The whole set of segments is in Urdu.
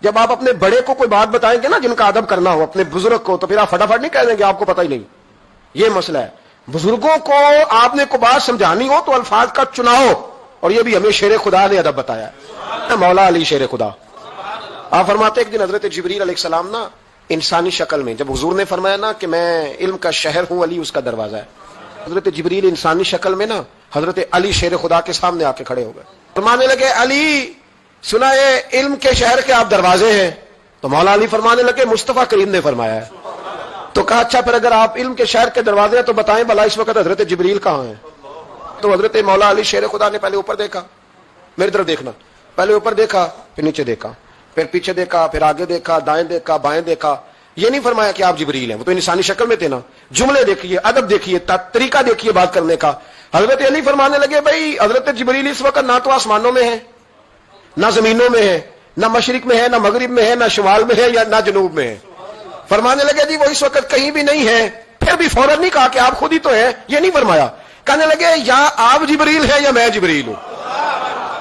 جب آپ اپنے بڑے کو کوئی بات بتائیں گے نا جن کا ادب کرنا ہو اپنے بزرگ کو، تو پھر آپ فٹافٹ نہیں کہہ دیں گے آپ کو پتہ ہی نہیں. یہ مسئلہ ہے. بزرگوں کو آپ نے کو بات سمجھانی ہو تو الفاظ کا چناؤ، اور یہ بھی ہمیں شیر خدا نے ادب بتایا ہے. مولا علی شیر خدا. آپ فرماتے ایک دن حضرت جبریل علیہ السلام نا انسانی شکل میں، جب حضور نے فرمایا نا کہ میں علم کا شہر ہوں، علی اس کا دروازہ ہے، حضرت جبریل انسانی شکل میں نا حضرت علی شیر خدا کے سامنے آ کے کھڑے ہو گئے. فرمانے لگے علی سنا ہے علم کے شہر کے آپ دروازے ہیں. تو مولا علی فرمانے لگے مصطفیٰ کریم نے فرمایا ہے. تو کہا اچھا پھر اگر آپ علم کے شہر کے دروازے ہیں تو بتائیں بھلا اس وقت حضرت جبریل کہاں ہیں؟ تو حضرت مولا علی شیر خدا نے پہلے اوپر دیکھا، میری طرف دیکھنا، پہلے اوپر دیکھا، پھر نیچے دیکھا، پھر پیچھے دیکھا، پھر آگے دیکھا، دائیں دیکھا، بائیں دیکھا. یہ نہیں فرمایا کہ آپ جبریل ہیں، وہ تو انسانی شکل میں تھے نا. جملے دیکھیے، ادب دیکھیے، طریقہ دیکھیے بات کرنے کا. حضرت علی فرمانے لگے بھائی حضرت جبریل اس وقت نہ تو آسمانوں میں ہے، نہ زمینوں میں ہے، نہ مشرق میں ہے، نہ مغرب میں ہے، نہ شمال میں ہے، یا نہ جنوب میں ہے. فرمانے لگے جی وہ اس وقت کہیں بھی نہیں ہے. پھر بھی فوراً نہیں کہا کہ آپ خود ہی تو ہیں، یہ نہیں فرمایا. کہنے لگے یا آپ جبریل ہیں یا میں جبریل ہوں،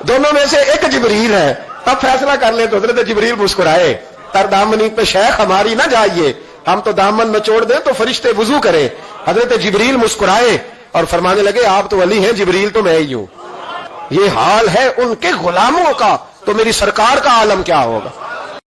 دونوں میں سے ایک جبریل ہے، اب فیصلہ کر لیں. تو حضرت جبریل مسکرائے، تر دامنی پہ شیخ ہماری نہ جائیے، ہم تو دامن میں چھوڑ دیں تو فرشتے وضو کرے. حضرت جبریل مسکرائے اور فرمانے لگے آپ تو علی ہیں، جبریل تو میں ہی ہوں. یہ حال ہے ان کے غلاموں کا، تو میری سرکار کا عالم کیا ہوگا.